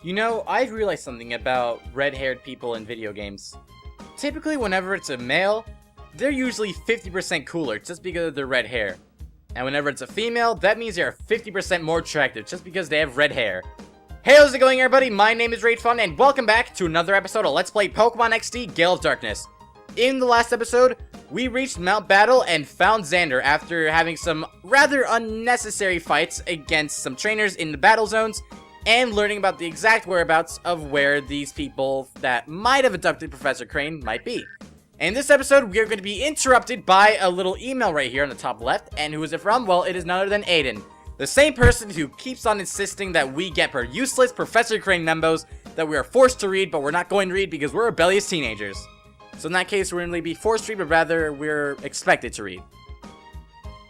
You know, I've realized something about red-haired people in video games. Typically, whenever it's a male, they're usually 50% cooler just because of their red hair. And whenever it's a female, that means they're 50% more attractive just because they have red hair. Hey, how's it going, everybody? My name is Raved, and welcome back to another episode of Let's Play Pokemon XD Gale of Darkness. In the last episode, we reached Mount Battle and found Xander after having some rather unnecessary fights against some trainers in the battle zones, and learning about the exact whereabouts of where these people that might have abducted Professor Crane might be. In this episode, we are going to be interrupted by a little email right here on the top left, and who is it from? Well, it is none other than Aiden. The same person who keeps on insisting that we get her useless Professor Crane memos that we are forced to read, but we're not going to read because we're rebellious teenagers. So in that case, we're going to be forced to read, but rather we're expected to read.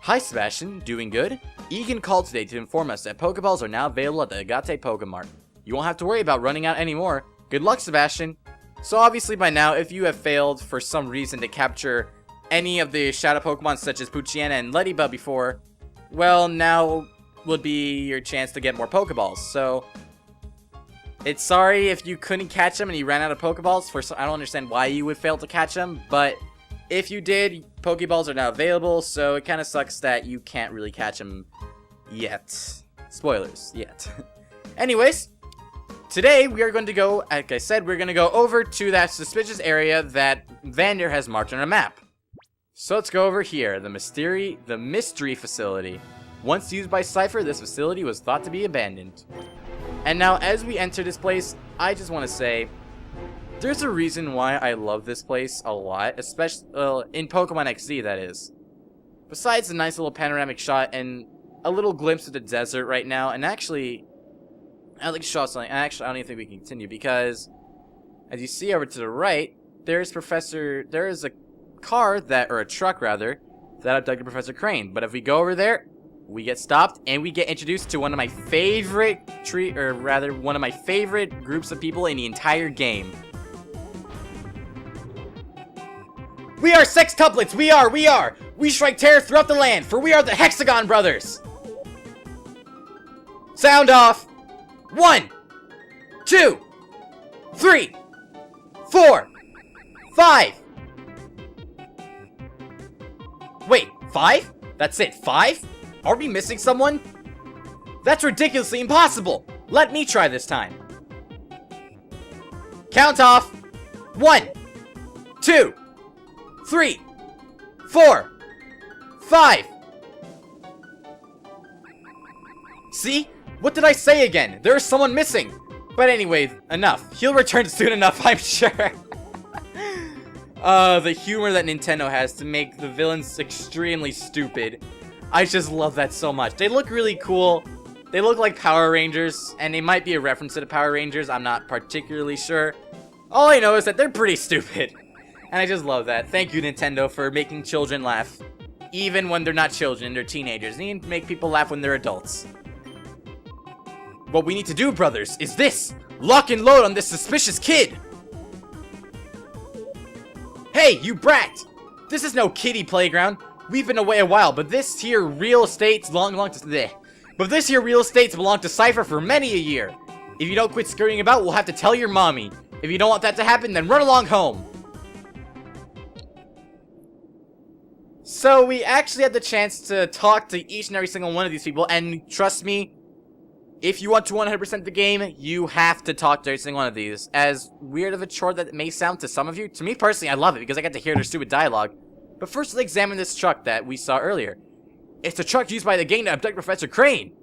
Hi Sebastian, doing good? Egan called today to inform us that Pokeballs are now available at the Agate Pokemart. You won't have to worry about running out anymore. Good luck, Sebastian. So obviously by now, if you have failed for some reason to capture any of the Shadow Pokemon such as Poochyena and Ladybug before, well, now would be your chance to get more Pokeballs. So it's sorry if you couldn't catch them and you ran out of Pokeballs. I don't understand why you would fail to catch them, but if you did, Pokeballs are now available, so it kind of sucks that you can't really catch them yet. Spoilers, yet. Anyways, today we are going to go, like I said, we're going to go over to that suspicious area that Vander has marked on our map. So let's go over here, the mystery facility. Once used by Cypher, this facility was thought to be abandoned. And now, as we enter this place, I just want to say, there's a reason why I love this place a lot, especially in Pokemon XD, that is. Besides the nice little panoramic shot and a little glimpse of the desert right now, and actually, I'd like to show something. Actually, I don't even think we can continue because, as you see over to the right, there is a car or a truck rather, that abducted Professor Crane. But if we go over there, we get stopped and we get introduced to one of my favorite one of my favorite groups of people in the entire game. We are sextuplets! We are! We strike terror throughout the land, for we are the Hexagon brothers! Sound off! 1, 2, 3, 4, 5. Wait, 5? That's it, 5? Are we missing someone? That's ridiculously impossible! Let me try this time. Count off! 1, 2, 3, 4, 5. See? What did I say again? There is someone missing. But anyway, enough. He'll return soon enough, I'm sure. The humor that Nintendo has to make the villains extremely stupid. I just love that so much. They look really cool. They look like Power Rangers, and they might be a reference to the Power Rangers. I'm not particularly sure. All I know is that they're pretty stupid. And I just love that. Thank you, Nintendo, for making children laugh. Even when they're not children, they're teenagers. They need to make people laugh when they're adults. What we need to do, brothers, is this. Lock and load on this suspicious kid. Hey, you brat. This is no kiddie playground. We've been away a while, but this here real estate's belong to Cypher for many a year. If you don't quit scurrying about, we'll have to tell your mommy. If you don't want that to happen, then run along home. So we actually had the chance to talk to each and every single one of these people, and trust me, if you want to 100% the game, you have to talk to every single one of these. As weird of a chore that it may sound to some of you, to me personally, I love it because I get to hear their stupid dialogue. But first, let's examine this truck that we saw earlier. It's the truck used by the gang to abduct Professor Crane.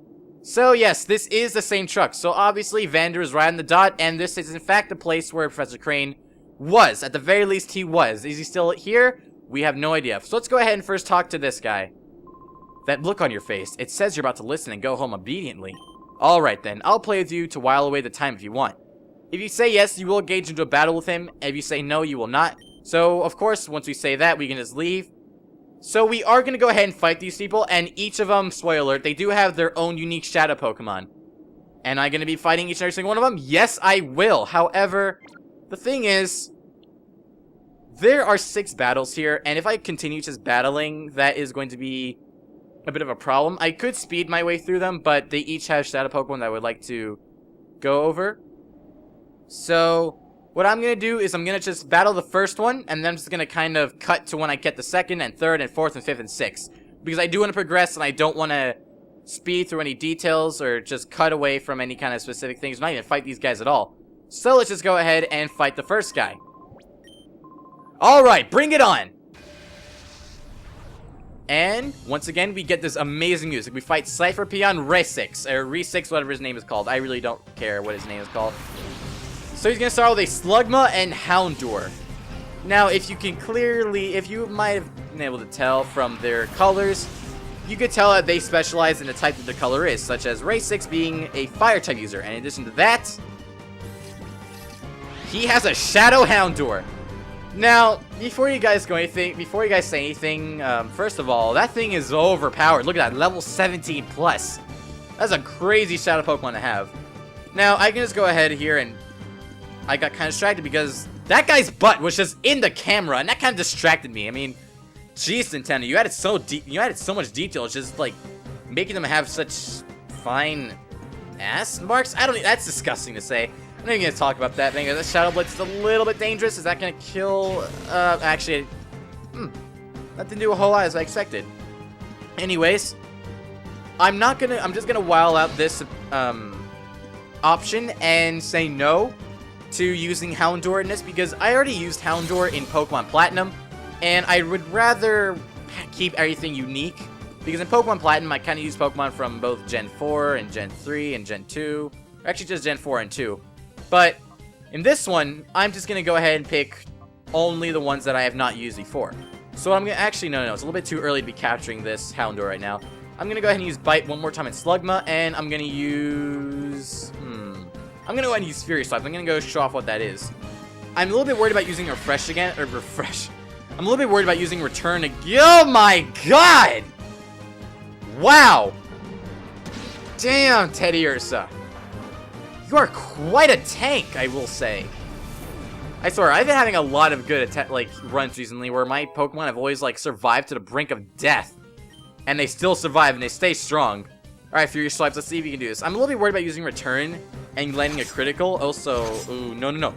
So yes, this is the same truck. So obviously, Vander is right on the dot, and this is in fact the place where Professor Crane was. At the very least, he was. Is he still here? We have no idea. So let's go ahead and first talk to this guy. That look on your face, it says you're about to listen and go home obediently. Alright then, I'll play with you to while away the time if you want. If you say yes, you will engage into a battle with him. If you say no, you will not. So, of course, once we say that, we can just leave. So we are going to go ahead and fight these people, and each of them, spoiler alert, they do have their own unique Shadow Pokemon. Am I going to be fighting each and every single one of them? Yes, I will. However, the thing is, there are 6 battles here, and if I continue just battling, that is going to be a bit of a problem. I could speed my way through them, but they each have Shadow Pokemon that I would like to go over. So what I'm going to do is I'm going to just battle the first one, and then I'm just going to kind of cut to when I get the second and third and fourth and fifth and sixth. Because I do want to progress, and I don't want to speed through any details or just cut away from any kind of specific things. I'm not even fight these guys at all. So let's just go ahead and fight the first guy. Alright, bring it on! And once again, we get this amazing music. We fight Cypher Peon Re6, or Re6, whatever his name is called. I really don't care what his name is called. So he's going to start with a Slugma and Houndour. Now, if you might have been able to tell from their colors, you could tell that they specialize in the type that the color is, such as Re6 being a fire type user. And in addition to that, he has a Shadow Houndour. Now, before you guys say anything, first of all, that thing is overpowered. Look at that, level 17 plus. That's a crazy Shadow Pokemon to have. Now, I can just go ahead here, and I got kind of distracted because that guy's butt was just in the camera, and that kind of distracted me. I mean, jeez, Nintendo, you added so much detail, it's just like making them have such fine ass marks. That's disgusting to say. I'm not even gonna talk about that thing. That Shadow Blitz is a little bit dangerous. Is that gonna kill? Actually, that didn't do a whole lot as I expected. Anyways, I'm just gonna while out this option and say no to using Houndour in this because I already used Houndour in Pokemon Platinum, and I would rather keep everything unique because in Pokemon Platinum I kind of use Pokemon from both Gen 4 and Gen 3 and Gen 2, or actually just Gen 4 and 2. But in this one, I'm just going to go ahead and pick only the ones that I have not used before. So I'm going to actually, no, it's a little bit too early to be capturing this Houndour right now. I'm going to go ahead and use Bite one more time in Slugma, and I'm going to use, I'm going to go ahead and use Fury Swipe. I'm going to go show off what that is. I'm a little bit worried about using Refresh again, or Refresh. I'm a little bit worried about using Return again. Oh my god! Wow! Damn, Teddiursa. You are quite a tank, I will say. I swear, I've been having a lot of good runs recently where my Pokemon have always survived to the brink of death. And they still survive and they stay strong. Alright, Fury Swipes, let's see if you can do this. I'm a little bit worried about using Return and landing a critical. Also, ooh, no.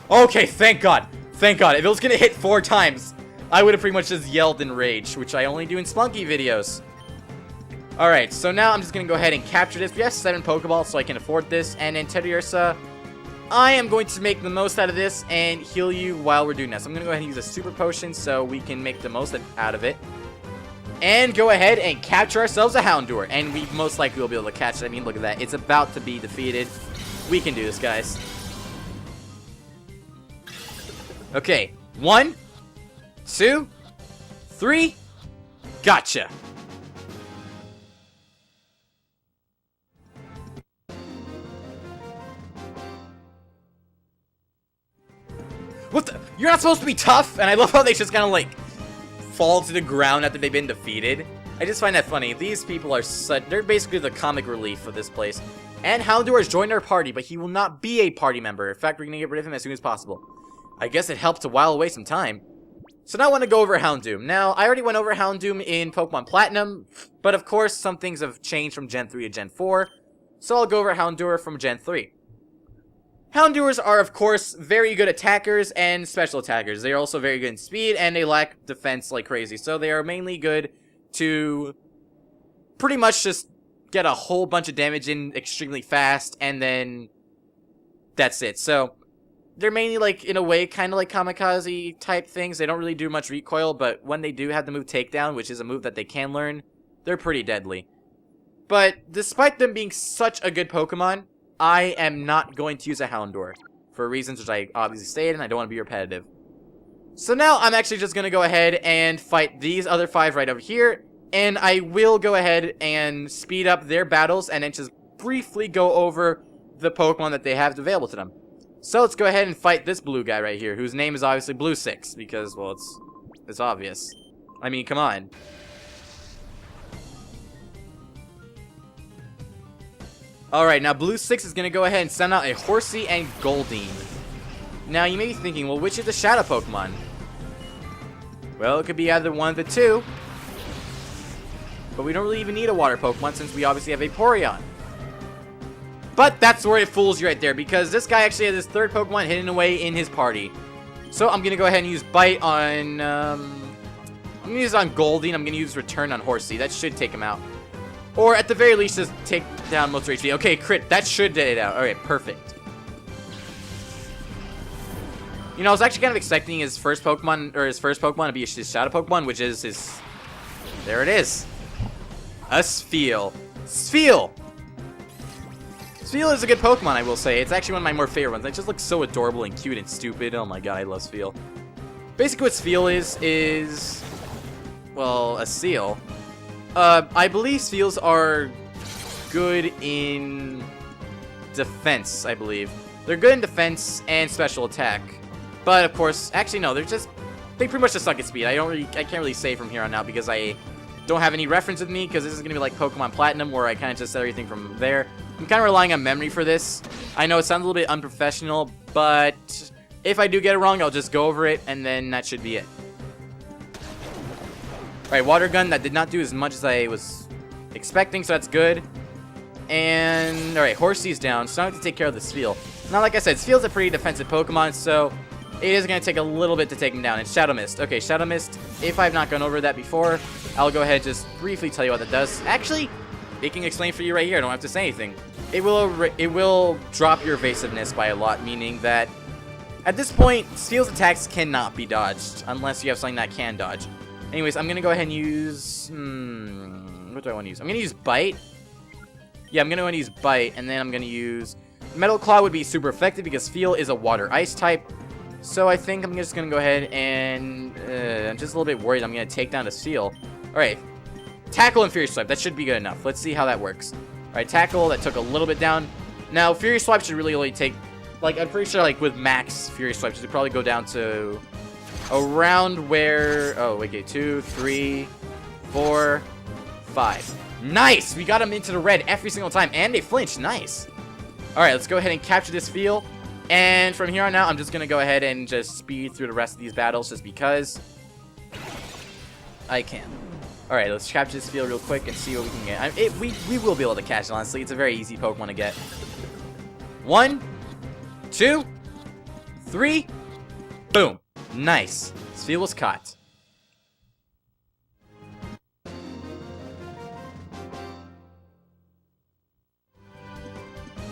Okay, thank God. Thank God. If it was gonna hit 4 times, I would have pretty much just yelled in rage, which I only do in Spunky videos. Alright, so now I'm just going to go ahead and capture this. We have 7 Pokeballs, so I can afford this. And then Teddiursa, I am going to make the most out of this and heal you while we're doing this. I'm going to go ahead and use a Super Potion so we can make the most out of it. And go ahead and capture ourselves a Houndour. And we most likely will be able to catch it. I mean, look at that. It's about to be defeated. We can do this, guys. Okay, 1, 2, 3, gotcha. What the? You're not supposed to be tough? And I love how they just kind of fall to the ground after they've been defeated. I just find that funny. These people are they're basically the comic relief of this place. And Houndour has joined our party, but he will not be a party member. In fact, we're going to get rid of him as soon as possible. I guess it helped to while away some time. So now I want to go over Houndoom. Now, I already went over Houndoom in Pokemon Platinum, but of course, some things have changed from Gen 3 to Gen 4. So I'll go over Houndour from Gen 3. Houndours are, of course, very good attackers and special attackers. They are also very good in speed, and they lack defense like crazy. So they are mainly good to pretty much just get a whole bunch of damage in extremely fast, and then that's it. So they're mainly, in a way, kind of like kamikaze type things. They don't really do much recoil, but when they do have the move Takedown, which is a move that they can learn, they're pretty deadly. But despite them being such a good Pokemon, I am not going to use a Houndour, for reasons which I obviously stated, and I don't want to be repetitive. So now I'm actually just going to go ahead and fight these other 5 right over here, and I will go ahead and speed up their battles, and then just briefly go over the Pokemon that they have available to them. So let's go ahead and fight this blue guy right here, whose name is obviously Blue 6, because, well, it's obvious. I mean, come on. Alright, now Blue 6 is going to go ahead and send out a Horsey and Goldeen. Now, you may be thinking, well, which is the Shadow Pokemon? Well, it could be either one of the two. But we don't really even need a Water Pokemon since we obviously have a Vaporeon. But that's where it fools you right there, because this guy actually has his third Pokemon hidden away in his party. So I'm going to go ahead and use Bite on... I'm going to use it on Goldie, and I'm going to use Return on Horsey. That should take him out. Or at the very least, just take down most of HP. Okay, crit. That should get it out. Alright, perfect. You know, I was actually kind of expecting his first Pokemon to be his Shadow Pokemon, which is his... There it is. A Spheal. Spheal! Spheal is a good Pokemon, I will say. It's actually one of my more favorite ones. It just looks so adorable and cute and stupid. Oh my god, I love Spheal. Basically what Spheal is... Well, a seal. I believe Spheals are good in defense, I believe. They're good in defense and special attack. But, of course, actually, no, they pretty much just suck at speed. I can't really say from here on out because I don't have any reference with me, because this is going to be like Pokemon Platinum, where I kind of just said everything from there. I'm kind of relying on memory for this. I know it sounds a little bit unprofessional, but if I do get it wrong, I'll just go over it, and then that should be it. Alright, Water Gun, that did not do as much as I was expecting, so that's good. And, alright, Horsey's down, so I have to take care of the Spheal. Now, like I said, Spheal's a pretty defensive Pokemon, so it is going to take a little bit to take him down. And Shadow Mist. Okay, Shadow Mist, if I've not gone over that before, I'll go ahead and just briefly tell you what that does. Actually, it can explain for you right here. I don't have to say anything. It will drop your evasiveness by a lot, meaning that at this point, Spheal's attacks cannot be dodged, unless you have something that can dodge. Anyways, I'm going to go ahead and use... what do I want to use? I'm going to use Bite. Yeah, I'm going to want to use Bite, and then I'm going to use... Metal Claw would be super effective because Spheal is a water-ice type. So I think I'm just going to go ahead and... I'm just a little bit worried I'm going to take down a Spheal. Alright. Tackle and Fury Swipe. That should be good enough. Let's see how that works. Alright, Tackle. That took a little bit down. Now, Fury Swipe should really only take... Like, I'm pretty sure, like, with max Fury Swipe, it should probably go down to... Around where... Oh, wait, okay. 2, 3, 4, 5. Nice! We got him into the red every single time. And they flinched. Nice. Alright, let's go ahead and capture this Spheal. And from here on out, I'm just going to go ahead and just speed through the rest of these battles just because I can. Alright, let's capture this Spheal real quick and see what we can get. We will be able to catch it, honestly. It's a very easy Pokemon to get. 1, 2, 3, boom. Nice. Spheal was caught.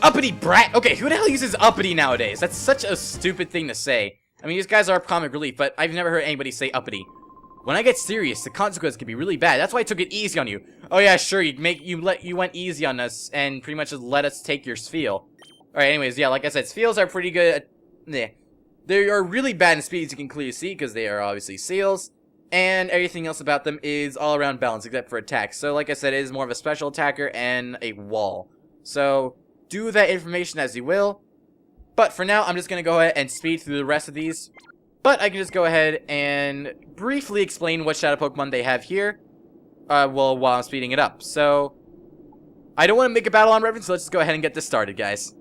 Uppity brat! Okay, who the hell uses uppity nowadays? That's such a stupid thing to say. I mean, these guys are comic relief, but I've never heard anybody say uppity. When I get serious, the consequences can be really bad. That's why I took it easy on you. Oh yeah, sure, you went easy on us and pretty much just let us take your Spheal. Alright, anyways, yeah, like I said, Spheals are pretty good at... They are really bad in speed, as you can clearly see, because they are obviously seals. And everything else about them is all around balance, except for attack. So, like I said, it is more of a special attacker and a wall. So, do that information as you will. But for now, I'm just going to go ahead and speed through the rest of these. But I can just go ahead and briefly explain what Shadow Pokemon they have here. Well, while I'm speeding it up. So, I don't want to make a battle on reference, so let's just go ahead and get this started, guys.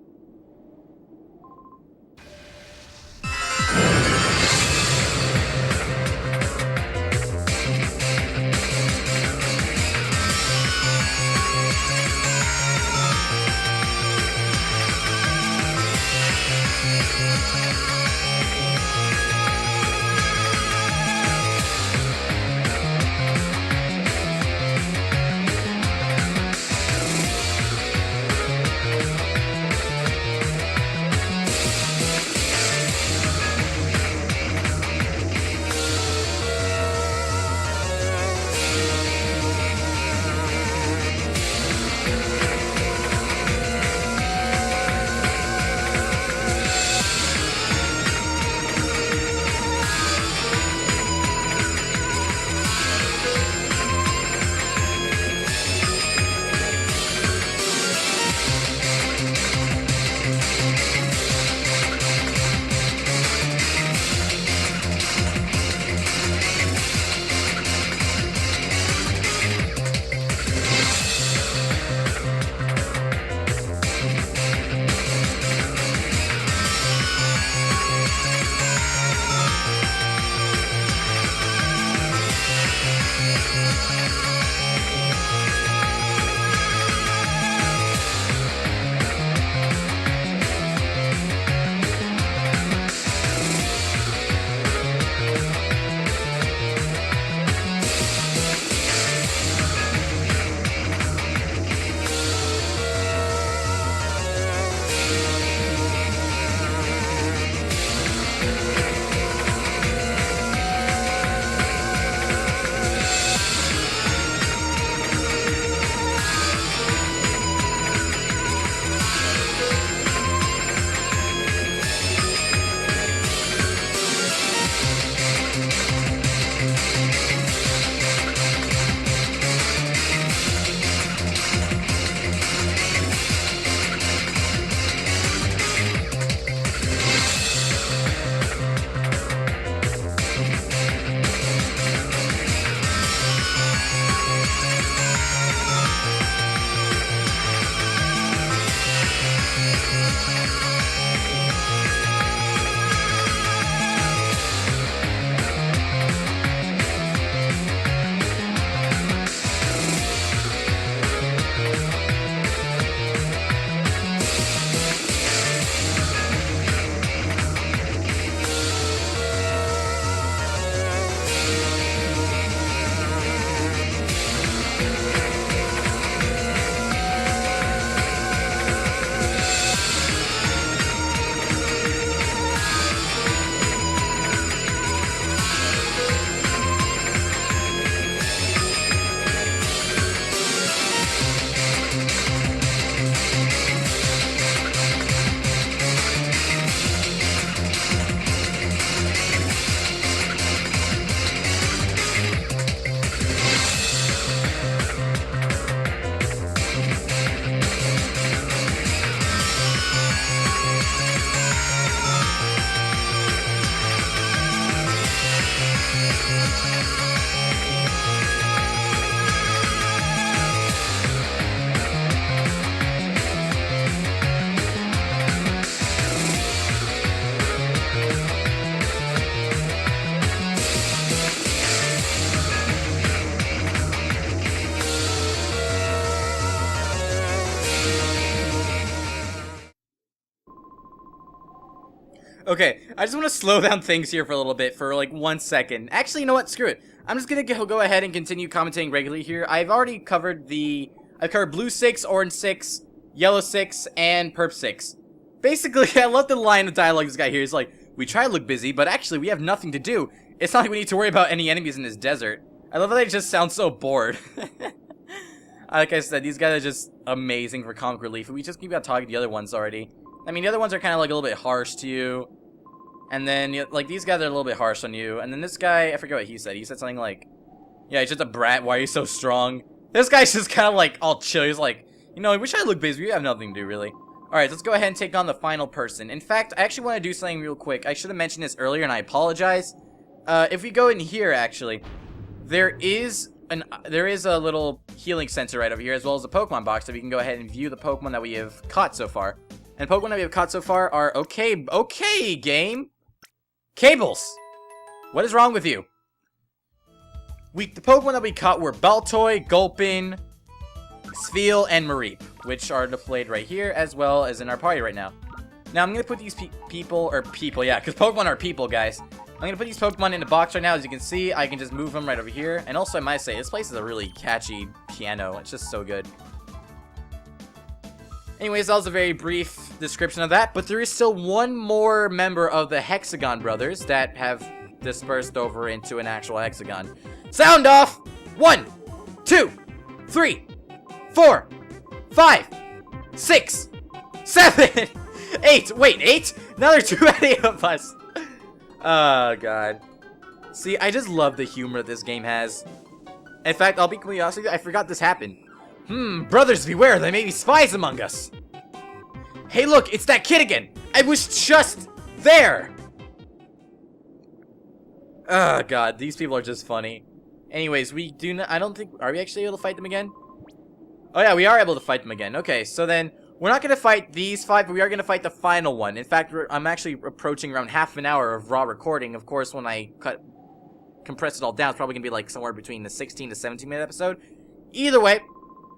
Okay, I just want to slow down things here for a little bit, for like 1 second. Actually, you know what? Screw it. I'm just gonna go ahead and continue commentating regularly here. I've already covered I've covered blue 6, orange 6, yellow 6, and perp 6. Basically, I love the line of dialogue this guy here. He's like, we try to look busy, but actually we have nothing to do. It's not like we need to worry about any enemies in this desert. I love how they just sound so bored. Like I said, these guys are just amazing for comic relief. We just keep on talking to the other ones already. I mean, the other ones are kind of like a little bit harsh to you. And then, like, these guys are a little bit harsh on you. And then this guy, I forget what he said. He said something like, yeah, he's just a brat. Why are you so strong? This guy's just kind of like all chill. He's like, you know, we try to look busy. We have nothing to do, really. Alright, let's go ahead and take on the final person. In fact, I actually want to do something real quick. I should have mentioned this earlier, and I apologize. If we go in here, actually, there is a little healing sensor right over here, as well as a Pokemon box, that we can go ahead and view the Pokemon that we have caught so far. And Pokemon that we have caught so far are okay, game. Cables! What is wrong with you? The Pokemon that we caught were Baltoy, Gulpin, Spheal, and Mareep, which are displayed right here, as well as in our party right now. Now, I'm going to put these people, yeah, because Pokemon are people, guys. I'm going to put these Pokemon in a box right now. As you can see, I can just move them right over here. And also, I might say, this place is a really catchy piano. It's just so good. Anyways, that was a very brief description of that, but there is still one more member of the Hexagon brothers that have dispersed over into an actual hexagon. Sound off! 1, 2, 3, 4, 5, 6, 7, 8. Wait, 8? Now there's too many of us. Oh, God. See, I just love the humor that this game has. In fact, I'll be completely honest with you, I forgot this happened. Brothers beware, there may be spies among us. Hey look, it's that kid again. I was just there. Oh god, these people are just funny. Anyways, I don't think, are we actually able to fight them again? Oh yeah, we are able to fight them again. Okay, so then, we're not going to fight these 5, but we are going to fight the final one. In fact, I'm actually approaching around half an hour of raw recording. Of course, when I compress it all down, it's probably going to be like somewhere between the 16 to 17 minute episode. Either way,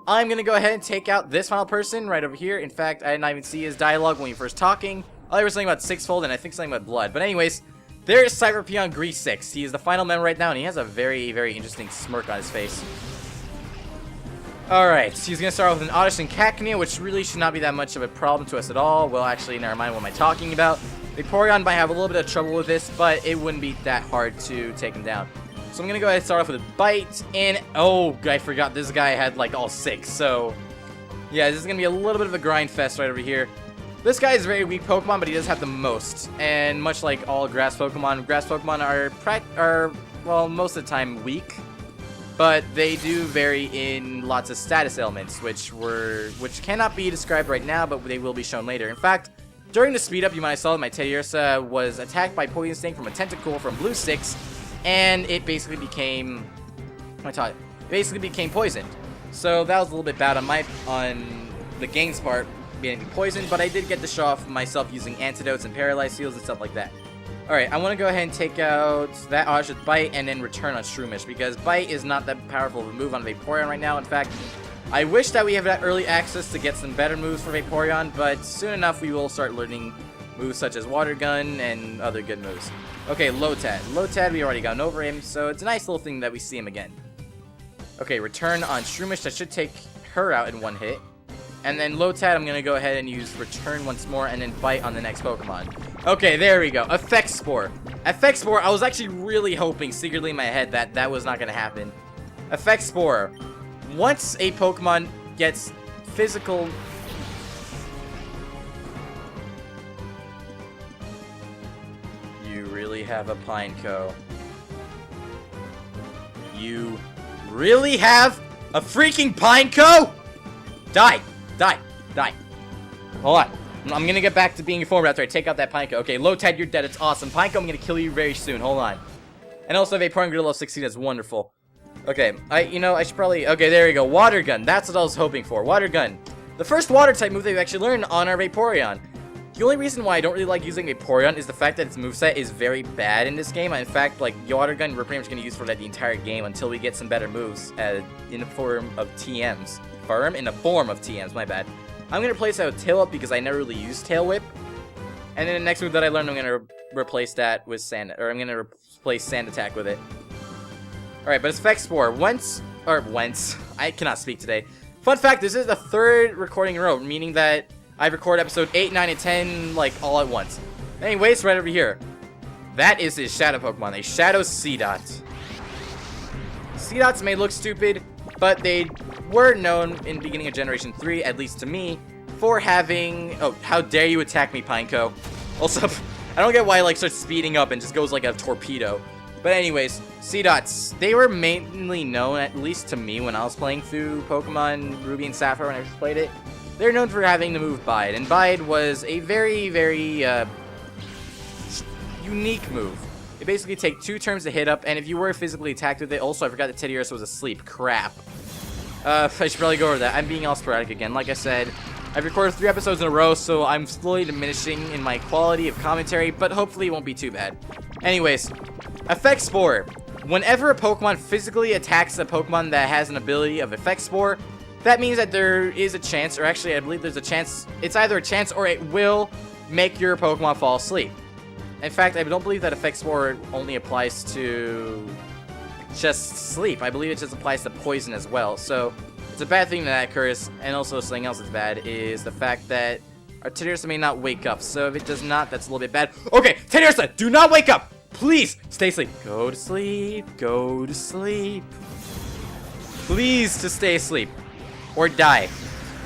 I'm going to go ahead and take out this final person right over here. In fact, I did not even see his dialogue when we were first talking. All I was something about Sixfold, and I think something about blood. But anyways, there is Cyberpeon Grease 6. He is the final member right now, and he has a very, very interesting smirk on his face. Alright, so he's going to start off with an Oddish and Cacnea, which really should not be that much of a problem to us at all. Well, actually, never mind, what am I talking about? Vaporeon might have a little bit of trouble with this, but it wouldn't be that hard to take him down. So I'm going to go ahead and start off with a Bite, and oh, I forgot this guy had like all 6, so yeah, this is going to be a little bit of a grind fest right over here. This guy is a very weak Pokemon, but he does have the most, and much like all grass Pokemon are well, most of the time weak, but they do vary in lots of status elements, which cannot be described right now, but they will be shown later. In fact, during the speed up, you might have saw that my Teddiursa was attacked by Poison Sting from a Tentacool from Blue 6, and it basically became poisoned. So that was a little bit bad on the game's part, being poisoned, but I did get to show off myself using antidotes and paralyzed heals and stuff like that. Alright, I want to go ahead and take out that Oddish with Bite and then return on Shroomish, because Bite is not that powerful of a move on Vaporeon right now. In fact, I wish that we have that early access to get some better moves for Vaporeon, but soon enough we will start learning moves such as Water Gun and other good moves. Okay, Lotad. Lotad, we already gone over him, so it's a nice little thing that we see him again. Okay, return on Shroomish. That should take her out in one hit. And then Lotad, I'm going to go ahead and use Return once more and then Bite on the next Pokemon. Okay, there we go. Effect Spore. Effect Spore, I was actually really hoping secretly in my head that that was not going to happen. Effect Spore. Once a Pokemon gets physical... You really have a Pineco. You really have a freaking Pineco? Die! Die! Die! Hold on. I'm gonna get back to being informed after I take out that Pineco. Okay, Lotad, you're dead. It's awesome. Pineco, I'm gonna kill you very soon. Hold on. And also, Vaporeon Grid level 16 is wonderful. Okay, I should probably... Okay, there we go. Water Gun. That's what I was hoping for. Water Gun. The first Water-type move that we actually learned on our Vaporeon. The only reason why I don't really like using Vaporeon is the fact that its moveset is very bad in this game. In fact, like, Water Gun, we're pretty much gonna use for that the entire game until we get some better moves in the form of TMs. In the form of TMs, my bad. I'm going to replace that with Tail Whip because I never really used Tail Whip. And then the next move that I learned, I'm gonna replace that with Sand, or I'm gonna replace Sand Attack with it. Alright, but it's Effect Spore. I cannot speak today. Fun fact, this is the 3rd recording in a row, meaning that I record episode 8, 9, and 10, like, all at once. Anyways, right over here. That is his Shadow Pokemon, a Shadow Seedot. Seedots may look stupid, but they were known in the beginning of Generation 3, at least to me, for having... Oh, how dare you attack me, Pineco. Also, I don't get why it, like, starts speeding up and just goes like a torpedo. But anyways, Seedots, they were mainly known, at least to me, when I was playing through Pokemon Ruby and Sapphire when I first played it. They're known for having the move Bide, and Bide was a very, very unique move. It basically takes 2 turns to hit up, and if you were physically attacked with it, also I forgot that Teddiursa was asleep. Crap. I should probably go over that. I'm being all sporadic again. Like I said, I've recorded 3 episodes in a row, so I'm slowly diminishing in my quality of commentary, but hopefully it won't be too bad. Anyways, Effect Spore. Whenever a Pokemon physically attacks a Pokemon that has an ability of Effect Spore, that means that there is a chance, or actually I believe there's a chance, it's either a chance or it will make your Pokemon fall asleep. In fact, I don't believe that Effect Spore only applies to just sleep. I believe it just applies to poison as well. So, it's a bad thing that occurs, and also something else that's bad is the fact that our Teddiursa may not wake up. So if it does not, that's a little bit bad. Okay, Teddiursa, do not wake up! Please, stay asleep. Go to sleep, go to sleep. Please to stay asleep. Or die.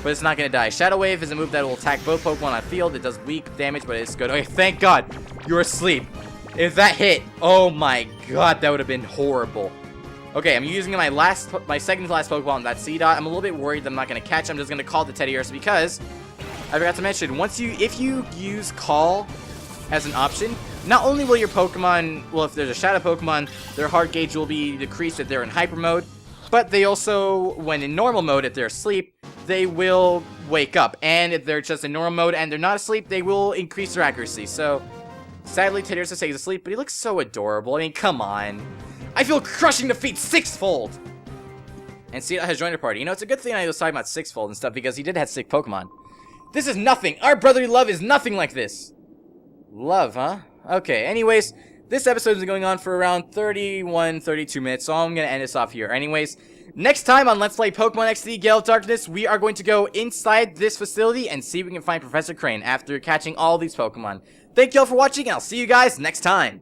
But it's not gonna die. Shadow Wave is a move that will attack both Pokemon on field. It does weak damage, but it's good. Okay, thank God you're asleep. If that hit, oh my God, that would have been horrible. Okay, I'm using my second to last Pokemon, that Seedot. I'm a little bit worried that I'm not gonna catch him. I'm just gonna call the Teddiursa because I forgot to mention, if you use Call as an option, not only will your Pokemon, well, if there's a Shadow Pokemon, their heart gauge will be decreased if they're in Hyper Mode, but they also, when in normal mode, if they're asleep, they will wake up. And if they're just in normal mode and they're not asleep, they will increase their accuracy. So, sadly, Teddiursa stays asleep, but he looks so adorable. I mean, come on. I feel crushing defeat 6-fold! And Seedot has joined our party. You know, it's a good thing I was talking about 6-fold and stuff, because he did have sick Pokemon. This is nothing! Our brotherly love is nothing like this! Love, huh? Okay, anyways, this episode is going on for around 32 minutes, so I'm gonna end this off here. Anyways, next time on Let's Play Pokemon XD Gale of Darkness, we are going to go inside this facility and see if we can find Professor Crane after catching all these Pokemon. Thank you all for watching, and I'll see you guys next time!